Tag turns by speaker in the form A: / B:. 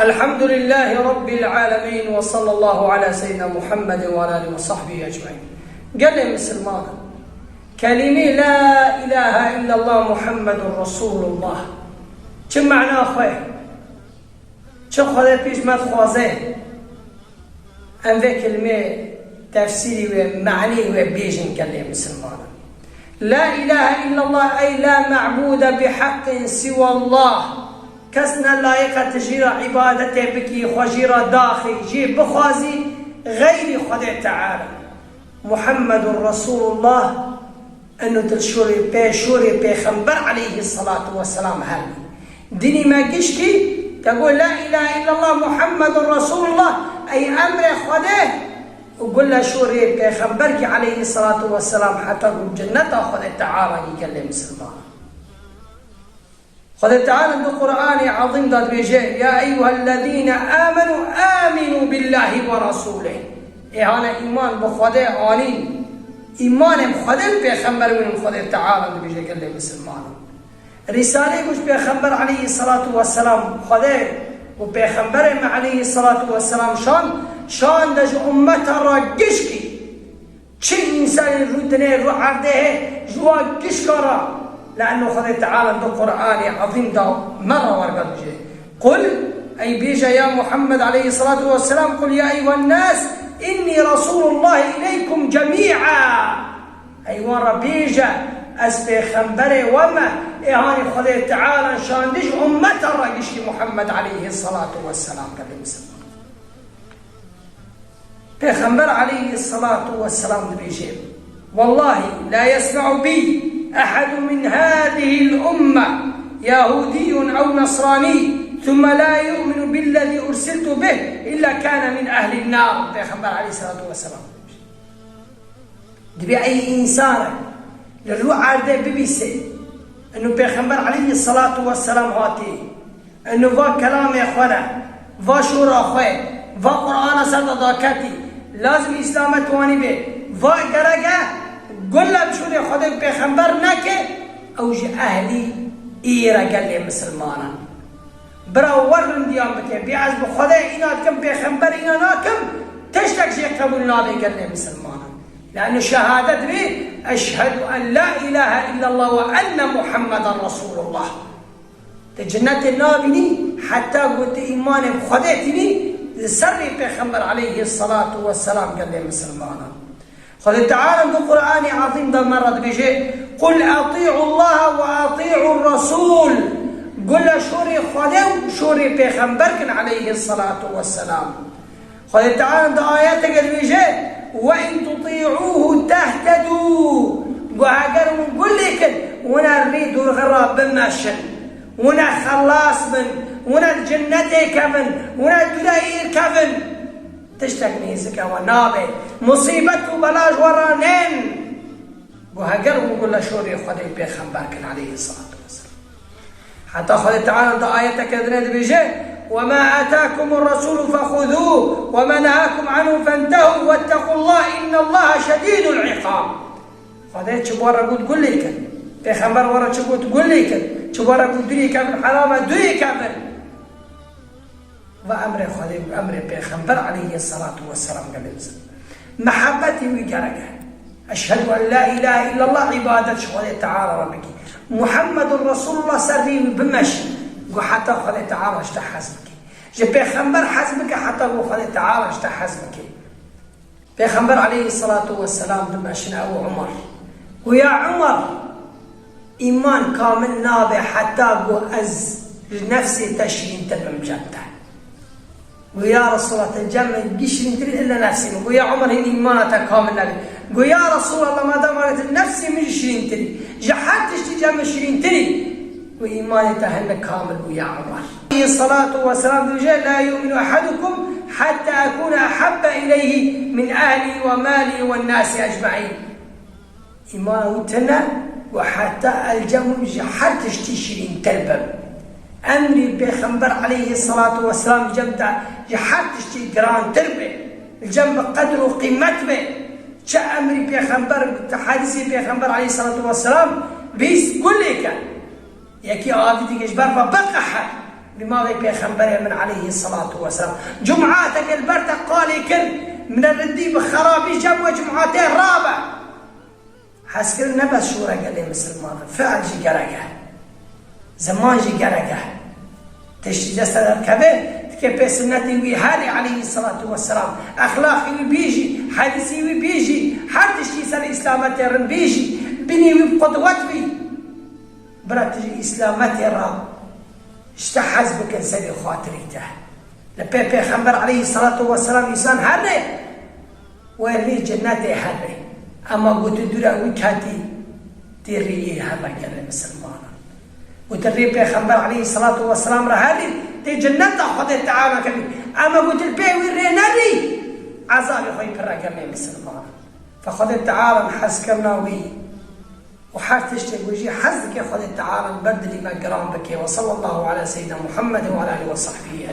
A: الحمد لله رب العالمين وصلى الله على سيدنا محمد وعلى آله وصحبه أجمعين. قال لي مسلمان كلمة لا إله إلا الله محمد رسول الله چه معنى أخوه چه خدا پیش مد خوازه ام في كلمة تفسيري ومعني وبيجن قال لي مسلمان لا إله إلا الله أي لا معبود بحق سوى الله كسنا لايقة تجير عبادته بكي خجير داخل جي بخوازي غير خدا تعالى محمد رسول الله أنه تلشوري بيخنبر عليه الصلاة والسلام هل ديني ما قشكي تقول لا إله إلا الله محمد رسول الله أي أمر خدا وقل له شوري بيخنبرك عليه الصلاة والسلام حتى الجنة خدا تعالى يكلم سلمان خدا تعالى بالقرآن عظيم ذات بيجي يا أيها الذين آمنوا آمنوا بالله ورسوله إهانا إيمان بخدا آنين إيمان بخدا بيخنبر من خدا تعالى بيجي كلم سلمان رسالة مش بيخنبر عليه الصلاة والسلام خدا وبيخنبر عليه الصلاة والسلام شان دج أمته راجشكي چه إنسان رودنه رو عرده جوا كشكرا لأنه خدا تعالى بالقرآن عظيم دا مرة ورقد جي قل أي بيجا يا محمد عليه الصلاة والسلام قل يا أيها الناس إني رسول الله إليكم جميعا أي ورا بيجا أسبي خنبري وما إهاني خدا تعالى شان دج أمته راجشكي محمد عليه الصلاة والسلام قبل مسلم پیغمبر عليه الصلاة والسلام بيجي والله لا يسمع بي أحد من هذه الأمة يهودي أو نصراني ثم لا يؤمن بالذي أرسلت به إلا كان من أهل النار پیغمبر عليه الصلاة والسلام دبي أي إنسان للو عارضه ببيسي أنه پیغمبر عليه الصلاة والسلام هاتي أنه وا كلام إخوانا وا شورا خواه وا قرآن صدقاتي لازم اسلام توانی به و گرگه گلب شده خود پیغمبر نکه او جه اهلی ایره گلی مسلمانا برا ورن دیان بکه بیعز بخوده اینات کم پیغمبر اینا ناکم تشتک جه قبول نابه گلی مسلمانا لأنه شهادت به أشهد أن لا إله إلا الله وأن محمد رسول الله تجنت النابني حتى قلت إيمان بخودتني سر پیغمبر عليه الصلاة والسلام قال لي مسلمانا خذ تعالى بالقرآن عظيم ده مرة بيجي قل أطيعوا الله وأطيعوا الرسول قل شوري خذوا شوري پیغمبر كان عليه الصلاة والسلام خذ تعالى ده آيات قال بيجي وإن تطيعوه تهتدوا وهاجر من قل لك ونا نريد الغراب بمشن ونا خلاص من ونا الجنة كفن ونا الدلائر كفن تشتكني زكا ونابي مصيبته بلاج ورانين وهجر وقول له شوري خدي بيخنبر كان عليه الصلاة والسلام حتى خذ تعالى ده آياتك كذنين بيجي وما آتاكم الرسول فخذوه وما نهاكم عنه فانتهوا واتقوا الله إن الله شديد العقاب خذيت شبورة قول لي بيخنبر ورا شبوت تقول لي شبورة قول دنيا كفن حرامة دنيا كفن وأمر خالد وأمر بيخنبر عليه الصلاة والسلام قبل محبتي وقرقه أشهد أن لا إله إلا الله عبادة خالد تعالى ربك محمد رسول الله سري بمشي وحتى خالد تعالى اشتح حزبك جب بيخنبر حزبك حتى خالد تعالى اشتح حزبك بيخنبر عليه الصلاة والسلام بمشي أو عمر ويا عمر إيمان كامل نابع حتى أز نفسي تشرين تبم جدًا ويا رسول الله تجمع قشرين تريد إلا نفسي ويا عمر هني إيمانك كامل نبي ويا رسول الله ما دام قالت نفسي من 20 تري جحدتش تجمع 20 تري وإيمانك هن كامل ويا عمر عليه الصلاة والسلام لا يؤمن أحدكم حتى أكون أحب إليه من أهلي ومالي والناس أجمعين إيمانه تنا وحتى الجمع جحدتش تشرين تلبم أمري بيخنبر عليه الصلاة والسلام جمد جحدش جران تربه الجنب قدر وقيمته شا أمري بيخنبر تحادثي بيخنبر عليه الصلاة والسلام بيس كل كان يكي آفتي كجبار فبقى حد بماذا بيخنبره من عليه الصلاة والسلام. جمعاتك البرتق قالي كل من الردي بخرابي جمع جمعاتين رابع حسكر نبس شورا قال لي مسلمان فعل جي قرقه زمان جي قرقه تشتي جسد كبير تكبي سنتي ويهالي عليه الصلاة والسلام أخلاقي بيجي حديثي بيجي حتى شي سر إسلامتي رن بيجي بني وبقدوتي براتجي إسلامتي را اشتحز بك سبي خاطريته لبي خبر عليه الصلاة والسلام إنسان هره ويري جناتي هره أما قلت دورا وكاتي تيري هره كده مسلمان وتري بيخبر عليه الصلاة والسلام رهالي تي جنة خذ تعالى كبير أما قلت البي ويرينالي عذابي خوي برقمي مسلمان فخذ تعالى حسكرنا وي وحرتشتك ويجي حزك خذ تعالى بدلي ما قرام بك وصلى الله على سيدنا محمد وعلى آله وصحبه